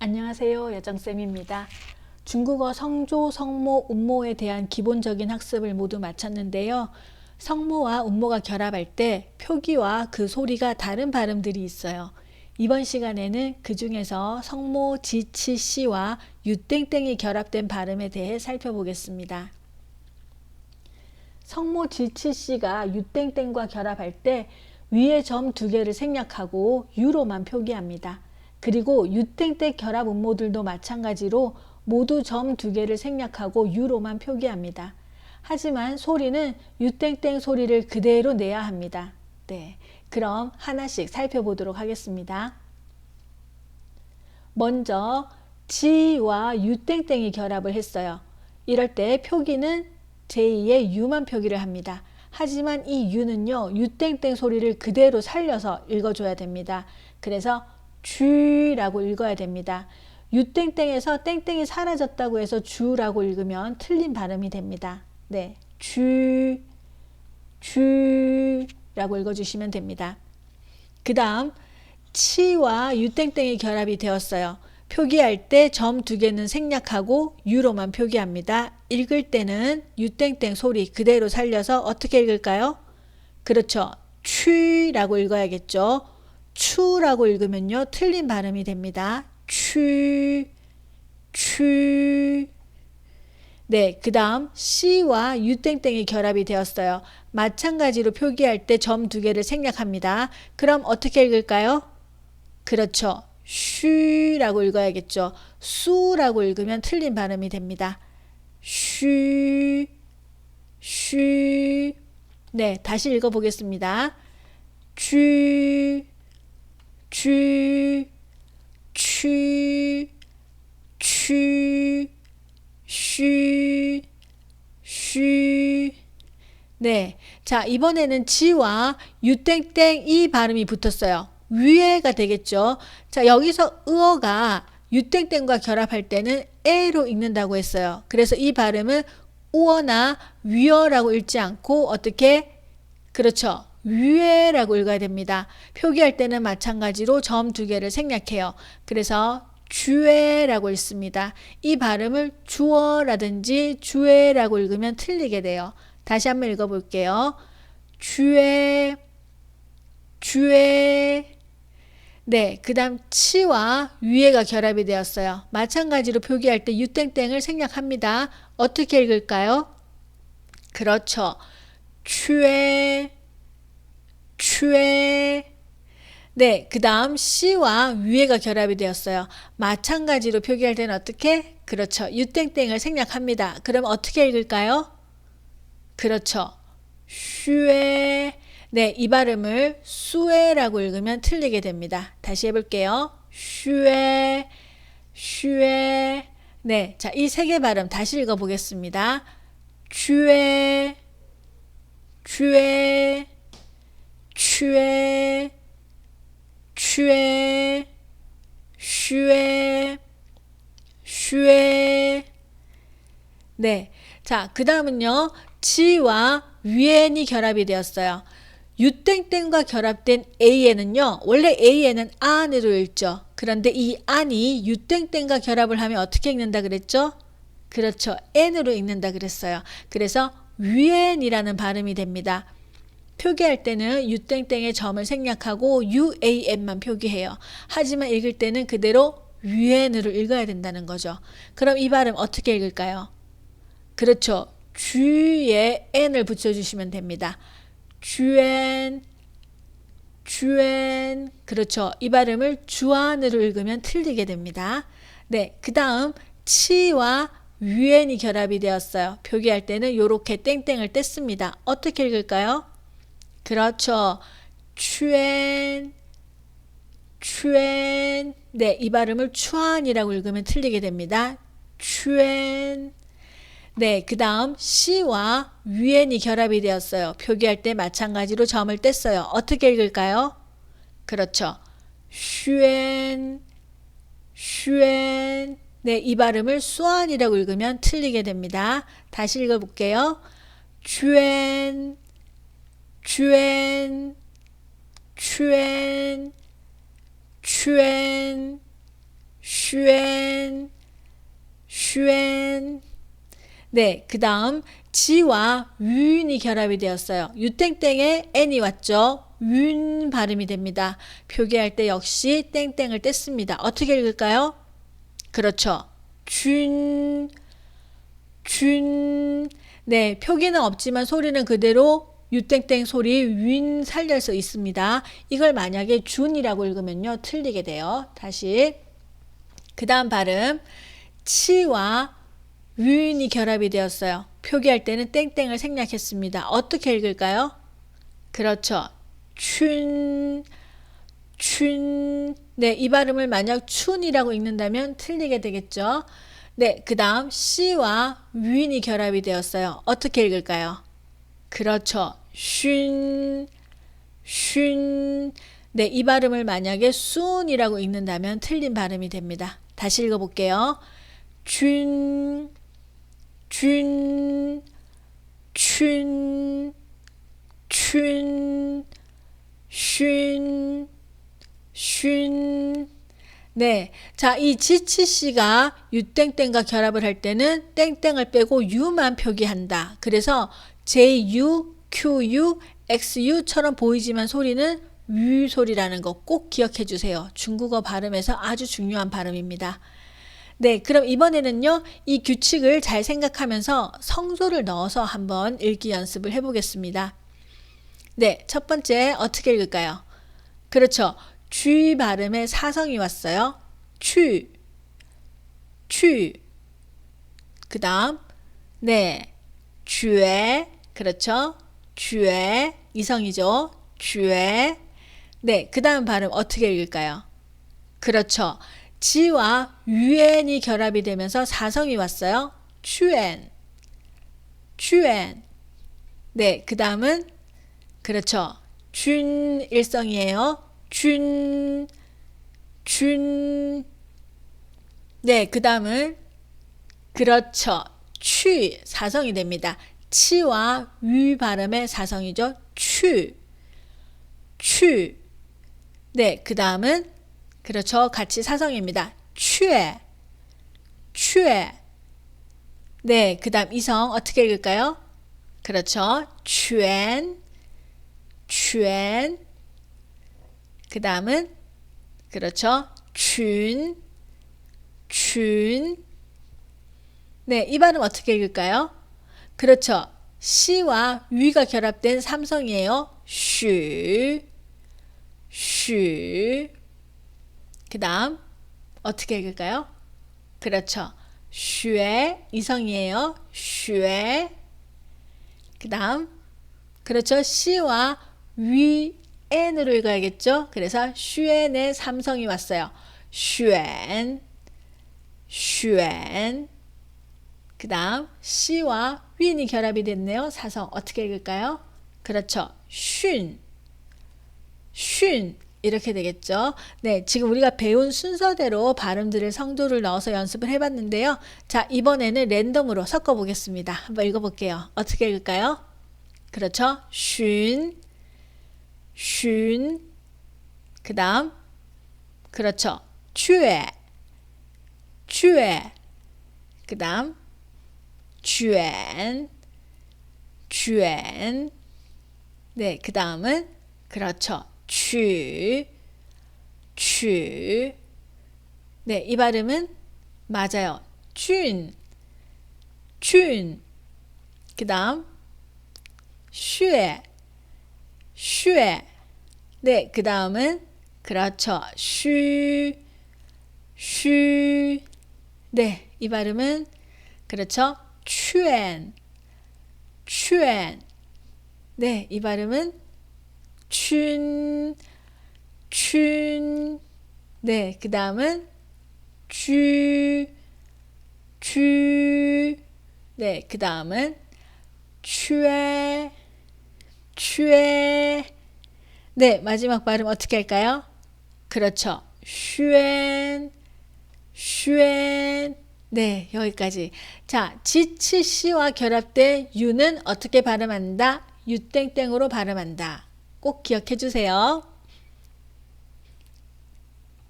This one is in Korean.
안녕하세요. 여정쌤입니다. 중국어 성조, 성모, 운모에 대한 기본적인 학습을 모두 마쳤는데요. 성모와 운모가 결합할 때 표기와 그 소리가 다른 발음들이 있어요. 이번 시간에는 그 중에서 성모 지치 씨와 유땡땡이 결합된 발음에 대해 살펴보겠습니다. 성모 지치 씨가 유땡땡과 결합할 때 위에 점 두 개를 생략하고 유로만 표기합니다. 그리고 유땡땡 결합 음모들도 마찬가지로 모두 점 두 개를 생략하고 유로만 표기합니다. 하지만 소리는 유땡땡 소리를 그대로 내야 합니다. 네, 그럼 하나씩 살펴보도록 하겠습니다. 먼저 지와 유땡땡이 결합을 했어요. 이럴 때 표기는 제2의 유만 표기를 합니다. 하지만 이 유는요, 유땡땡 소리를 그대로 살려서 읽어줘야 됩니다. 그래서 쥐라고 읽어야 됩니다. 유땡땡에서 땡땡이 사라졌다고 해서 주라고 읽으면 틀린 발음이 됩니다. 네, 쥐라고 읽어주시면 됩니다. 그 다음 치와 유땡땡이 결합이 되었어요. 표기할 때 점 두 개는 생략하고 유로만 표기합니다. 읽을 때는 유땡땡 소리 그대로 살려서 어떻게 읽을까요? 그렇죠. 취라고 읽어야겠죠. 추라고 읽으면요, 틀린 발음이 됩니다. 취. 네, 그 다음 C와 유땡땡이 결합이 되었어요. 마찬가지로 표기할 때 점 두 개를 생략합니다. 그럼 어떻게 읽을까요? 그렇죠. 쉬라고 읽어야겠죠. 수라고 읽으면 틀린 발음이 됩니다. 쉬. 네, 다시 읽어보겠습니다. 쥐. 쉬. 네, 자, 이번에는 지와 유땡땡 이 발음이 붙었어요. 위에가 되겠죠. 자, 여기서 으어가 유땡땡과 결합할 때는 에로 읽는다고 했어요. 그래서 이 발음은 우어나 위어라고 읽지 않고 어떻게? 그렇죠. 위에라고 읽어야 됩니다. 표기할 때는 마찬가지로 점 두 개를 생략해요. 그래서 주에라고 읽습니다. 이 발음을 주어라든지 주에라고 읽으면 틀리게 돼요. 다시 한번 읽어볼게요. 주에. 네, 그 다음 치와 위에가 결합이 되었어요. 마찬가지로 표기할 때 유땡땡을 생략합니다. 어떻게 읽을까요? 그렇죠. 추에. 네, 그 다음 C와 위에가 결합이 되었어요. 마찬가지로 표기할 때는 어떻게? 그렇죠. 유땡땡을 생략합니다. 그럼 어떻게 읽을까요? 그렇죠. 슈에. 네, 이 발음을 수에라고 읽으면 틀리게 됩니다. 다시 해볼게요. 슈에. 네, 자, 이 세 개 발음 다시 읽어보겠습니다. 슈에. 슈에. 네, 자, 그 다음은요, 지와 위엔이 결합이 되었어요. 유땡땡과 결합된 A에는요, 원래 A에는 안으로 읽죠. 그런데 이 안이 유땡땡과 결합을 하면 어떻게 읽는다 그랬죠? 그렇죠. N으로 읽는다 그랬어요. 그래서 위엔이라는 발음이 됩니다. 표기할 때는 유땡땡의 점을 생략하고 UAN만 표기해요. 하지만 읽을 때는 그대로 위엔으로 읽어야 된다는 거죠. 그럼 이 발음 어떻게 읽을까요? 그렇죠. 쥐에 n을 붙여주시면 됩니다. 쥐엔. 그렇죠. 이 발음을 주안으로 읽으면 틀리게 됩니다. 네, 그 다음 치와 위엔이 결합이 되었어요. 표기할 때는 이렇게 땡땡을 뗐습니다. 어떻게 읽을까요? 그렇죠. 추엔. 네, 이 발음을 추안이라고 읽으면 틀리게 됩니다. 추엔. 네, 그 다음 C와 위엔이 결합이 되었어요. 표기할 때 마찬가지로 점을 뗐어요. 어떻게 읽을까요? 그렇죠. 슈엔. 네, 이 발음을 수안이라고 읽으면 틀리게 됩니다. 다시 읽어볼게요. 쥐엔. 슈엔, 슈엔. 네, 그 다음 지와 윈이 결합이 되었어요. 유땡땡에 n이 왔죠. 윈 발음이 됩니다. 표기할 때 역시 땡땡을 뗐습니다. 어떻게 읽을까요? 그렇죠. 준, 준. 네, 표기는 없지만 소리는 그대로 유땡땡 소리 윈 살려서 있습니다. 이걸 만약에 준이라고 읽으면요 틀리게 돼요. 다시 그 다음 발음 치와 윈이 결합이 되었어요. 표기할 때는 땡땡을 생략했습니다. 어떻게 읽을까요? 그렇죠. 춘, 춘. 네, 이 발음을 만약 춘이라고 읽는다면 틀리게 되겠죠. 네, 그 다음 씨와 윈이 결합이 되었어요. 어떻게 읽을까요? 그렇죠. 쉰, 쉰. 네, 이 발음을 만약에 soon이라고 읽는다면 틀린 발음이 됩니다. 다시 읽어볼게요. 준, 준, 춘, 춘, 쉰, 쉰. 네, 자, 이 지치씨가 유땡땡과 결합을 할 때는 땡땡을 빼고 유만 표기한다. 그래서 JU, QU, XU처럼 보이지만 소리는 유 소리라는 거 꼭 기억해 주세요. 중국어 발음에서 아주 중요한 발음입니다. 네, 그럼 이번에는요, 이 규칙을 잘 생각하면서 성조를 넣어서 한번 읽기 연습을 해보겠습니다. 네, 첫 번째 어떻게 읽을까요? 그렇죠. 쥐 발음에 사성이 왔어요. 취, 취. 그 다음, 네, 쥐에, 그렇죠. 쥐에, 이성이죠. 쥐에. 네, 그 다음 발음 어떻게 읽을까요? 그렇죠. 지와 유엔이 결합이 되면서 사성이 왔어요. 취엔, 취엔. 네, 그 다음은 그렇죠. 준 일성이에요. 준, 준. 네, 그 다음은 그렇죠. 취 사성이 됩니다. 치와 위 발음의 사성이죠. 취, 취. 네, 그 다음은 그렇죠. 같이 사성입니다. 취해, 취해. 네, 그 다음 이성 어떻게 읽을까요? 그렇죠. 취엔, 취엔. 그 다음은 그렇죠. 춘, 춘. 네, 이 발음 어떻게 읽을까요? 그렇죠. 시와 위가 결합된 삼성이에요. 쉬, 쉬. 그 다음 어떻게 읽을까요? 그렇죠. 쉬에 이성이에요. 쉬에. 그 다음 그렇죠. 시와 위 n으로 읽어야겠죠. 그래서 슈엔의 삼성이 왔어요. 슈엔, 슈엔. 그 다음 시와 윈이 결합이 됐네요. 사성 어떻게 읽을까요? 그렇죠. 쉰, 쉰. 이렇게 되겠죠. 네, 지금 우리가 배운 순서대로 발음들을 성조를 넣어서 연습을 해봤는데요. 자, 이번에는 랜덤으로 섞어보겠습니다. 한번 읽어볼게요. 어떻게 읽을까요? 그렇죠. 쉰, 쉰. 그 다음 그렇죠. 취해, 취해. 그 다음 쥐엔, 쥐엔. 네, 그 다음은 그렇죠. 취, 취. 네, 이 발음은 맞아요. 준, 준. 그 다음 슈에, 슈에. 네, 그 다음은 그렇죠. 슈, 슈. 네, 이 발음은 그렇죠. 취엔, 취엔. 네, 이 발음은 춘, 춘. 네, 그 다음은 주, 주. 네, 그 다음은 취해, 취해. 네, 마지막 발음 어떻게 할까요? 그렇죠. 슈엔, 슈엔. 네, 여기까지. 자, 지치 씨와 결합된 유는 어떻게 발음한다? 유땡땡으로 발음한다. 꼭 기억해 주세요.